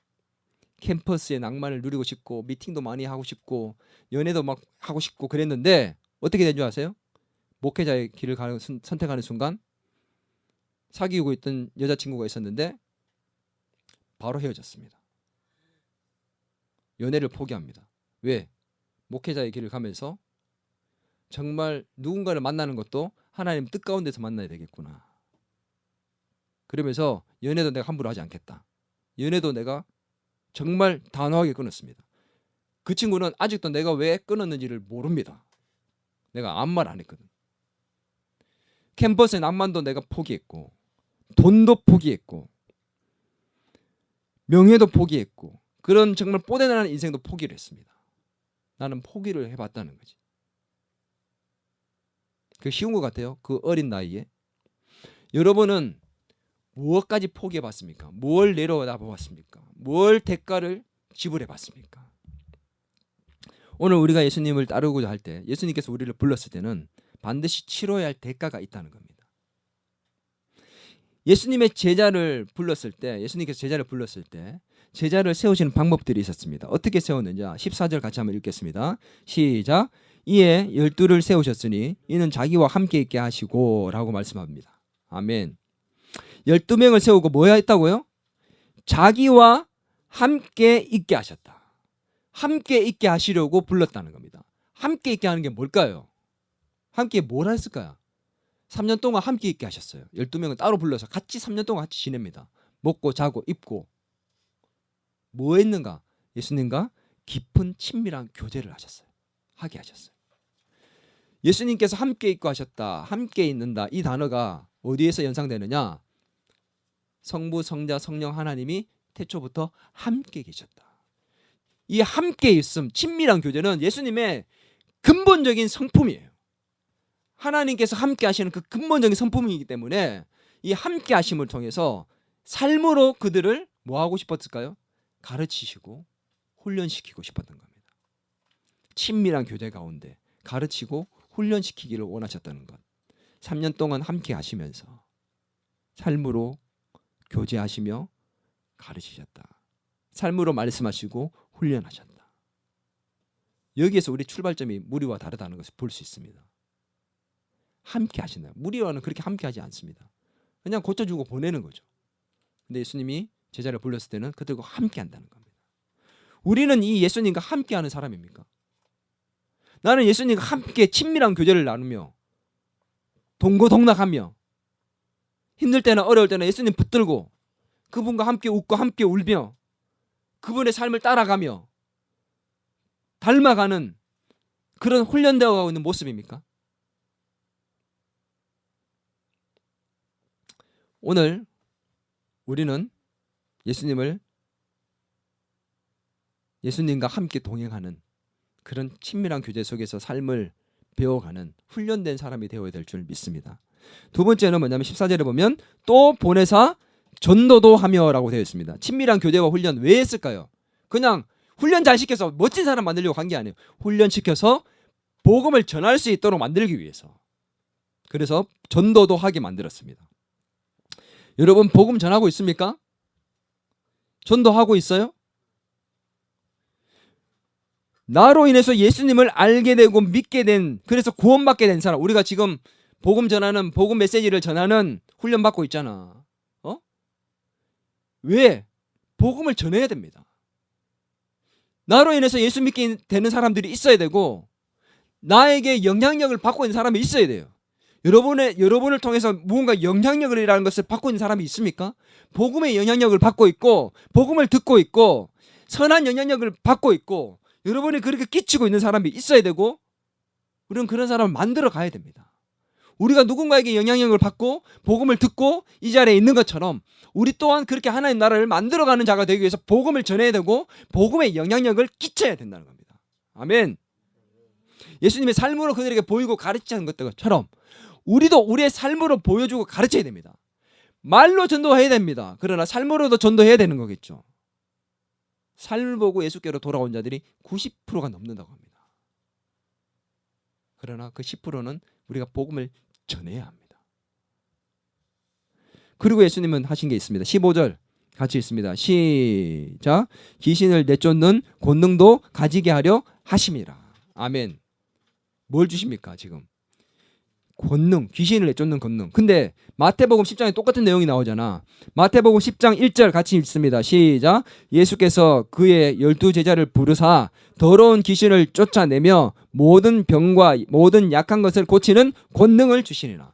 캠퍼스의 낭만을 누리고 싶고 미팅도 많이 하고 싶고 연애도 막 하고 싶고 그랬는데 어떻게 된 줄 아세요? 목회자의 길을 선택하는 순간 사귀고 있던 여자친구가 있었는데 바로 헤어졌습니다. 연애를 포기합니다. 왜? 목회자의 길을 가면서 정말 누군가를 만나는 것도 하나님 뜻 가운데서 만나야 되겠구나. 그러면서 연애도 내가 함부로 하지 않겠다. 연애도 내가 정말 단호하게 끊었습니다. 그 친구는 아직도 내가 왜 끊었는지를 모릅니다. 내가 아무 말 안 했거든. 캠퍼스의 낭만도 내가 포기했고 돈도 포기했고 명예도 포기했고 그런 정말 뽀대나는 인생도 포기를 했습니다. 나는 포기를 해봤다는 거지. 그 쉬운 것 같아요. 그 어린 나이에. 여러분은 무엇까지 포기해봤습니까? 뭘 내려다보았습니까? 뭘 대가를 지불해봤습니까? 오늘 우리가 예수님을 따르고자 할 때 예수님께서 우리를 불렀을 때는 반드시 치러야 할 대가가 있다는 겁니다. 예수님께서 제자를 불렀을 때 제자를 세우시는 방법들이 있었습니다. 어떻게 세웠는지 14절 같이 한번 읽겠습니다. 시작. 이에 12를 세우셨으니 이는 자기와 함께 있게 하시고 라고 말씀합니다. 아멘. 12명을 세우고 뭐야 했다고요? 자기와 함께 있게 하셨다. 함께 있게 하시려고 불렀다는 겁니다. 함께 있게 하는 게 뭘까요? 함께 뭘 했을까요? 3년 동안 함께 있게 하셨어요. 12명은 따로 불러서 같이 3년 동안 같이 지냅니다. 먹고 자고 입고. 뭐 했는가? 예수님과 깊은 친밀한 교제를 하게 하셨어요. 예수님께서 함께 있고 하셨다. 함께 있는다. 이 단어가 어디에서 연상되느냐? 성부, 성자, 성령 하나님이 태초부터 함께 계셨다. 이 함께 있음, 친밀한 교제는 예수님의 근본적인 성품이에요. 하나님께서 함께 하시는 그 근본적인 성품이기 때문에 이 함께 하심을 통해서 삶으로 그들을 뭐 하고 싶었을까요? 가르치시고 훈련시키고 싶었던 겁니다. 친밀한 교제 가운데 가르치고 훈련시키기를 원하셨다는 것. 3년 동안 함께 하시면서 삶으로 교제하시며 가르치셨다. 삶으로 말씀하시고 훈련하셨다. 여기에서 우리 출발점이 무리와 다르다는 것을 볼 수 있습니다. 함께 하신다. 무리와는 그렇게 함께 하지 않습니다. 그냥 고쳐주고 보내는 거죠. 근데 예수님이 제자를 불렀을 때는 그들과 함께 한다는 겁니다. 우리는 이 예수님과 함께 하는 사람입니까? 나는 예수님과 함께 친밀한 교제를 나누며 동고동락하며 힘들 때나 어려울 때나 예수님 붙들고 그분과 함께 웃고 함께 울며 그분의 삶을 따라가며 닮아가는 그런 훈련되어 가고 있는 모습입니까? 오늘 우리는 예수님과 함께 동행하는 그런 친밀한 교제 속에서 삶을 배워가는 훈련된 사람이 되어야 될 줄 믿습니다. 두 번째는 뭐냐면 14절에 보면 또 보내사 전도도 하며 라고 되어 있습니다. 친밀한 교제와 훈련 왜 했을까요? 그냥 훈련 잘 시켜서 멋진 사람 만들려고 한 게 아니에요. 훈련시켜서 복음을 전할 수 있도록 만들기 위해서. 그래서 전도도 하게 만들었습니다. 여러분 복음 전하고 있습니까? 전도하고 있어요? 나로 인해서 예수님을 알게 되고 믿게 된, 그래서 구원받게 된 사람, 우리가 지금 복음 전하는, 복음 메시지를 전하는 훈련 받고 있잖아. 왜? 복음을 전해야 됩니다. 나로 인해서 예수 믿게 되는 사람들이 있어야 되고 나에게 영향력을 받고 있는 사람이 있어야 돼요. 여러분을 통해서 무언가 영향력이라는 것을 받고 있는 사람이 있습니까? 복음의 영향력을 받고 있고 복음을 듣고 있고 선한 영향력을 받고 있고 여러분이 그렇게 끼치고 있는 사람이 있어야 되고 우리는 그런 사람을 만들어 가야 됩니다. 우리가 누군가에게 영향력을 받고 복음을 듣고 이 자리에 있는 것처럼 우리 또한 그렇게 하나님 나라를 만들어가는 자가 되기 위해서 복음을 전해야 되고 복음의 영향력을 끼쳐야 된다는 겁니다. 아멘. 예수님의 삶으로 그들에게 보이고 가르치는 것처럼 우리도 우리의 삶으로 보여주고 가르쳐야 됩니다. 말로 전도해야 됩니다. 그러나 삶으로도 전도해야 되는 거겠죠. 삶을 보고 예수께로 돌아온 자들이 90%가 넘는다고 합니다. 그러나 그 10%는 우리가 복음을 전해야 합니다. 그리고 예수님은 하신 게 있습니다. 15절 같이 읽습니다. 시작. 귀신을 내쫓는 권능도 가지게 하려 하심이라. 아멘. 뭘 주십니까 지금? 권능, 귀신을 내쫓는 권능. 근데 마태복음 10장에 똑같은 내용이 나오잖아. 마태복음 10장 1절 같이 읽습니다. 시작. 예수께서 그의 12제자를 부르사 더러운 귀신을 쫓아내며 모든 병과 모든 약한 것을 고치는 권능을 주시니라.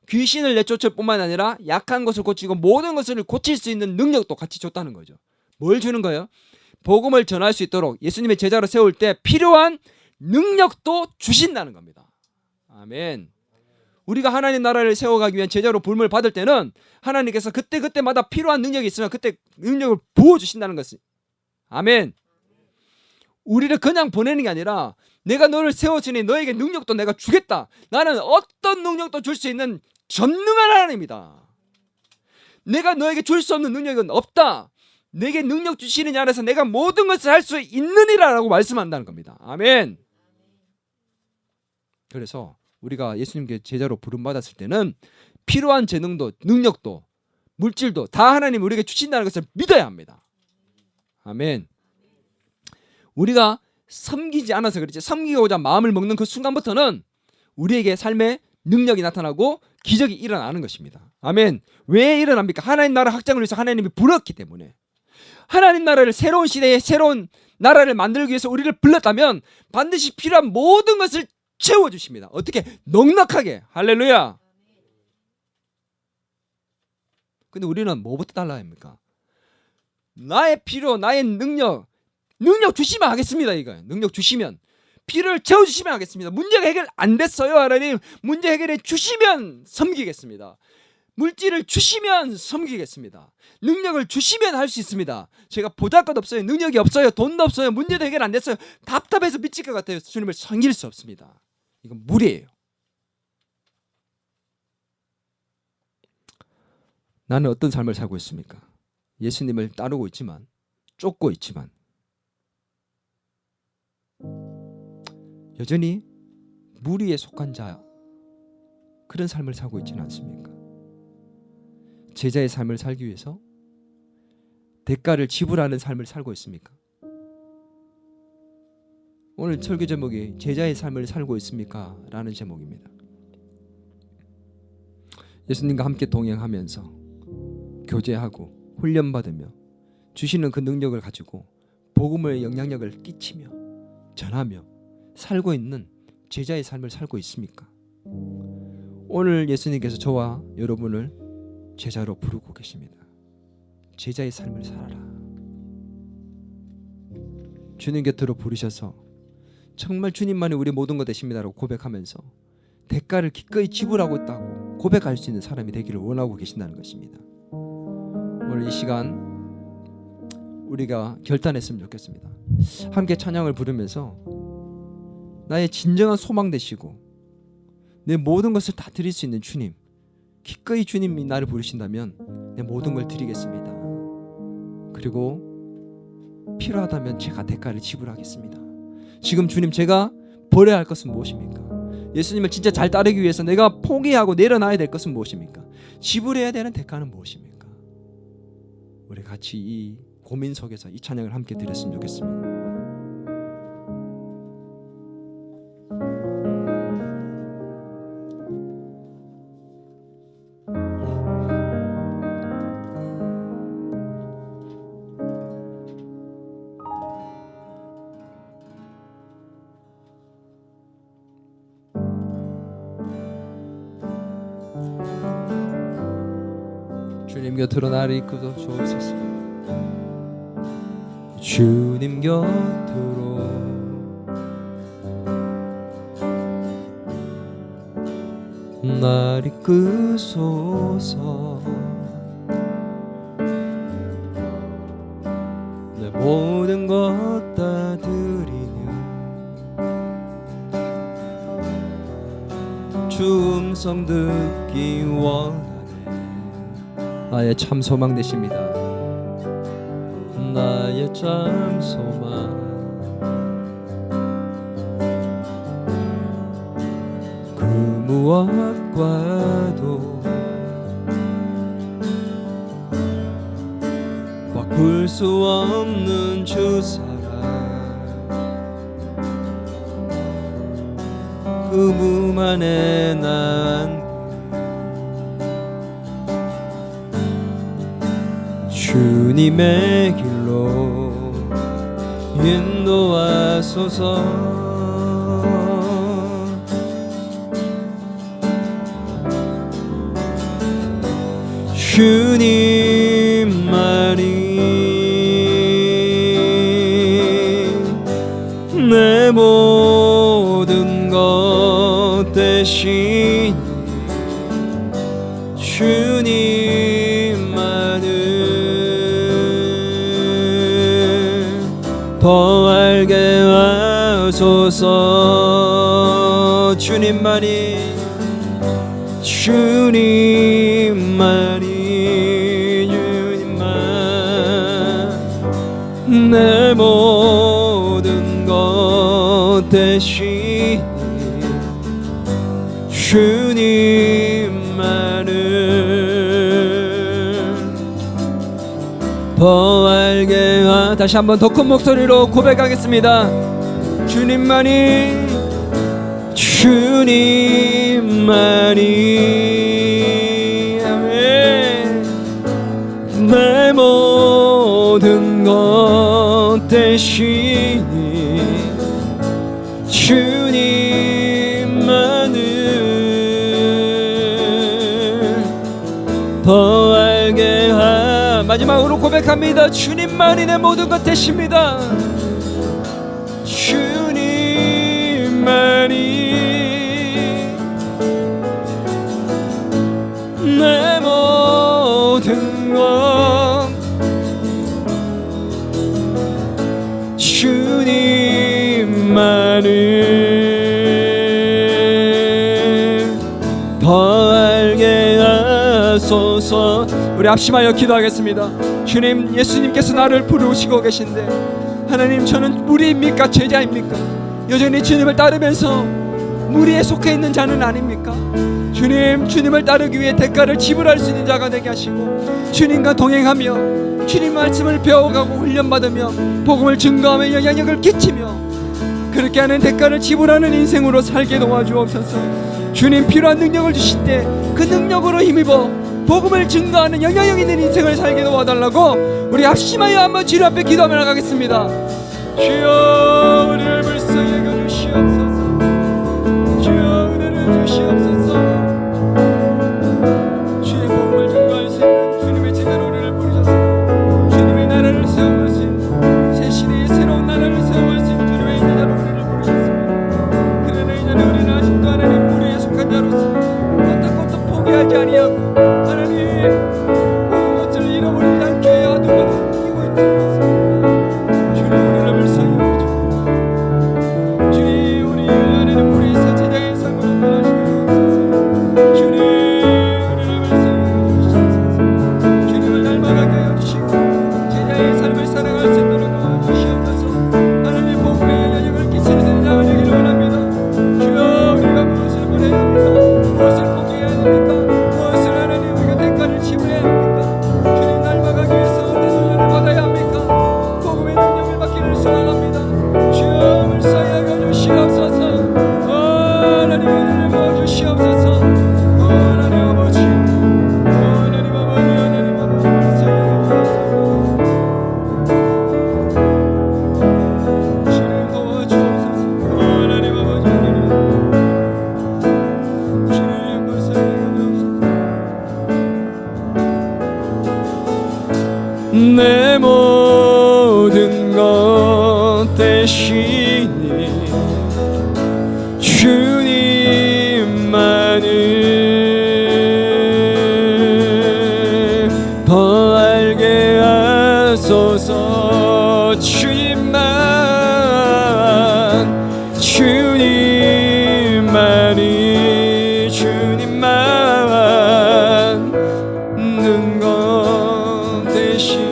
귀신을 내쫓을 뿐만 아니라 약한 것을 고치고 모든 것을 고칠 수 있는 능력도 같이 줬다는 거죠. 뭘 주는 거예요? 복음을 전할 수 있도록 예수님의 제자로 세울 때 필요한 능력도 주신다는 겁니다. 아멘. 우리가 하나님 나라를 세워가기 위한 제자로 부름을 받을 때는 하나님께서 그때마다 필요한 능력이 있으면 그때 능력을 부어주신다는 것이. 아멘. 우리를 그냥 보내는 게 아니라 내가 너를 세웠으니 너에게 능력도 내가 주겠다. 나는 어떤 능력도 줄 수 있는 전능한 하나님이다. 내가 너에게 줄 수 없는 능력은 없다. 내게 능력 주시는 이 안에서 내가 모든 것을 할 수 있느니라라고 말씀한다는 겁니다. 아멘. 그래서 우리가 예수님께 제자로 부름받았을 때는 필요한 재능도 능력도 물질도 다 하나님 우리에게 주신다는 것을 믿어야 합니다. 아멘. 우리가 섬기지 않아서 그렇지 섬기고자 마음을 먹는 그 순간부터는 우리에게 삶의 능력이 나타나고 기적이 일어나는 것입니다. 아멘. 왜 일어납니까? 하나님 나라 확장을 위해서 하나님이 불렀기 때문에. 하나님 나라를 새로운 시대에 새로운 나라를 만들기 위해서 우리를 불렀다면 반드시 필요한 모든 것을 채워주십니다. 어떻게? 넉넉하게. 할렐루야. 근데 우리는 뭐부터 달라야 합니까? 나의 필요, 나의 능력 주시면 하겠습니다. 이거예요. 능력 주시면 필요를 채워주시면 하겠습니다. 문제가 해결 안 됐어요. 하나님 문제 해결해 주시면 섬기겠습니다. 물질을 주시면 섬기겠습니다. 능력을 주시면 할 수 있습니다. 제가 보잘것없어요. 능력이 없어요. 돈도 없어요. 문제도 해결 안 됐어요. 답답해서 미칠 것 같아요. 주님을 섬길 수 없습니다. 이건 무리예요. 나는 어떤 삶을 살고 있습니까? 예수님을 따르고 있지만 쫓고 있지만 여전히 무리에 속한 자 그런 삶을 살고 있지는 않습니까? 제자의 삶을 살기 위해서 대가를 지불하는 삶을 살고 있습니까? 오늘 설교 제목이 제자의 삶을 살고 있습니까? 라는 제목입니다. 예수님과 함께 동행하면서 교제하고 훈련받으며 주시는 그 능력을 가지고 복음의 영향력을 끼치며 전하며 살고 있는 제자의 삶을 살고 있습니까? 오늘 예수님께서 저와 여러분을 제자로 부르고 계십니다. 제자의 삶을 살아라. 주님 곁으로 부르셔서 정말 주님만이 우리 모든 것 되십니다라고 고백하면서 대가를 기꺼이 지불하고 있다고 고백할 수 있는 사람이 되기를 원하고 계신다는 것입니다. 오늘 이 시간 우리가 결단했으면 좋겠습니다. 함께 찬양을 부르면서 나의 진정한 소망 되시고 내 모든 것을 다 드릴 수 있는 주님, 기꺼이 주님이 나를 부르신다면 내 모든 걸 드리겠습니다. 그리고 필요하다면 제가 대가를 지불하겠습니다. 지금 주님 제가 버려야 할 것은 무엇입니까? 예수님을 진짜 잘 따르기 위해서 내가 포기하고 내려놔야 될 것은 무엇입니까? 지불해야 되는 대가는 무엇입니까? 우리 같이 이 고민 속에서 이 찬양을 함께 드렸으면 좋겠습니다. 주님 곁으로 나를 이끌어 주옵소서. 주님 곁으로 날 이끄소서. 내 모든 것 다 드리며 주 음성 듣기 원하네. 나의 참 소망 되십니다. 나의 참 소망. 그 무엇과도 바꿀 수 없는 주 사랑, 그 몸 안에 난 주님의 길로 인도하소서. 주님만이 내 모든 것 대신 주님만을 더 알게 하소서. 주님만이 내 모든 것 대신 주님만을 더 알게 다시 한번 더 큰 목소리로 고백하겠습니다. 주님만이 내 모든 것 대신 주님만을 더 알게 마지막으로 고백합니다. 주님만이 내 모든 것 되십니다. 주님만이 내 모든 것, 주님만을 더 알게 하소서. 우리 합심하여 기도하겠습니다. 주님, 예수님께서 나를 부르시고 계신데 하나님, 저는 무리입니까 제자입니까? 여전히 주님을 따르면서 무리에 속해 있는 자는 아닙니까? 주님, 주님을 따르기 위해 대가를 지불할 수 있는 자가 되게 하시고 주님과 동행하며 주님 말씀을 배워가고 훈련받으며 복음을 증거하며 영향력을 끼치며 그렇게 하는 대가를 지불하는 인생으로 살게 도와주옵소서. 주님, 필요한 능력을 주실 때 그 능력으로 힘입어 복음을 증거하는 영향력 있는 인생을 살게 도와달라고 우리 합심하여 한번 주님 앞에 기도하며 나가겠습니다. 주여, 우리를 불쌍히 여겨주시옵소서. 주여, 은혜를 주시옵소서. 주의 복음을 증거할 수 있는 주님의 제자로 우리를 부르셔서 주님의 나라를 세워갈 수 있는 새 시대의 새로운 나라를 세워갈 수 있는 주님의 인자로 우리를 부르셨습니다. 그러나 이제는 우리는 아직도 하나님 무리에 속한 자로서 어떤 것도 포기하지 아니하고 하나님 모든 것을 잃어버리지 않게 아둥바둥 뛰고 있는 것입니다. 주님, 우리를 불쌍히 여겨주시옵소서. 주님, 우리 하나님 무리에서 제자의 삶으로 변화시켜 주옵소서. 주님, 우리를 불쌍히 여겨주시옵소서. 주님을 닮아가게 하여 주시고 제자의 삶을 살아갈 수 있도록 도와주시옵소서. 하나님 복음의 영향력을 끼치는 자가 되기를 원합니다. 주여, 우리가 무엇을 보내야 합니까? 무엇을 포기해야 됩니까? 무엇을 하나님 우리가 대가를 지불해야 합니까? 주님 닮아가기 위해서 어떤 훈련을 받아야 합니까? 복음의 능력을 받기를 소망합니다. 주여, 불쌍히 여겨주시옵소서. 하나님 은혜를 부어주시옵소서. 하나님 아버지, 하나님 아버지, 하나님 아버지, 불쌍히 여겨주시옵소서. 주님 도와주옵소서. 하나님 아버지, 하나님 주님 불쌍히 여겨주옵소서. 내 모든 것 대신에 주님만을 더 알게 하소서. 주님만이 주님만 는 것 대신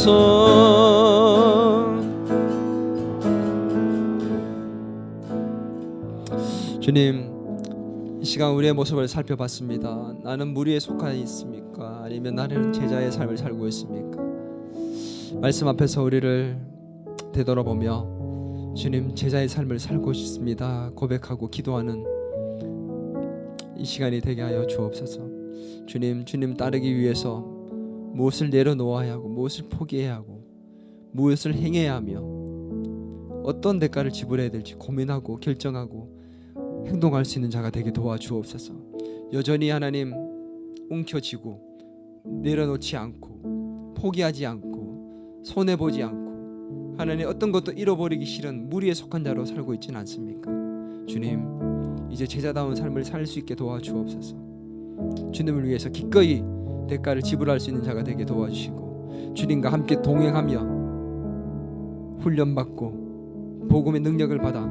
주옵소서. 주님, 이 시간 우리의 모습을 살펴봤습니다. 나는 무리에 속하여 있습니까? 아니면 나는 제자의 삶을 살고 있습니까? 말씀 앞에서 우리를 되돌아보며 주님, 제자의 삶을 살고 싶습니다 고백하고 기도하는 이 시간이 되게 하여 주옵소서. 주님 따르기 위해서 무엇을 내려놓아야 하고 무엇을 포기해야 하고 무엇을 행해야 하며 어떤 대가를 지불해야 될지 고민하고 결정하고 행동할 수 있는 자가 되게 도와주옵소서. 여전히 하나님 움켜쥐고 내려놓지 않고 포기하지 않고 손해보지 않고 하나님 어떤 것도 잃어버리기 싫은 무리에 속한 자로 살고 있지는 않습니까? 주님, 이제 제자다운 삶을 살 수 있게 도와주옵소서. 주님을 위해서 기꺼이 대가를 지불할 수 있는 자가 되게 도와주시고 주님과 함께 동행하며 훈련받고 복음의 능력을 받아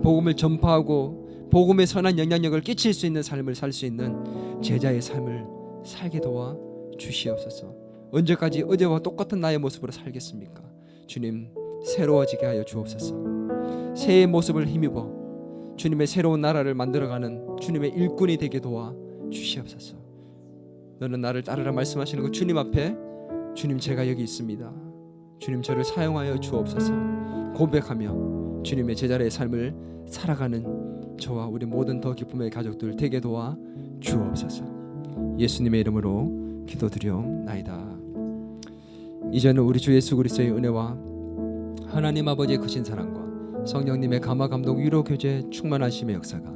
복음을 전파하고 복음의 선한 영향력을 끼칠 수 있는 삶을 살 수 있는 제자의 삶을 살게 도와 주시옵소서. 언제까지 어제와 똑같은 나의 모습으로 살겠습니까? 주님, 새로워지게 하여 주옵소서. 새의 모습을 힘입어 주님의 새로운 나라를 만들어가는 주님의 일꾼이 되게 도와 주시옵소서. 너는 나를 따르라 말씀하시는 그 주님 앞에 주님, 제가 여기 있습니다. 주님, 저를 사용하여 주옵소서. 고백하며 주님의 제자의 삶을 살아가는 저와 우리 모든 더 기쁨의 가족들 되게 도와 주옵소서. 예수님의 이름으로 기도드리옵나이다. 이제는 우리 주 예수 그리스도의 은혜와 하나님 아버지의 크신 사랑과 성령님의 감화 감동 위로 교제 충만하심의 역사가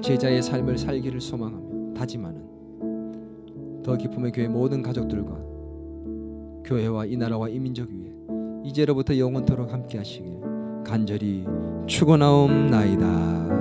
제자의 삶을 살기를 소망하며 다짐하는 더 기쁨의 교회 모든 가족들과 교회와 이 나라와 이 민족 위에 이제로부터 영원토록 함께 하시길 간절히 축원하옵나이다.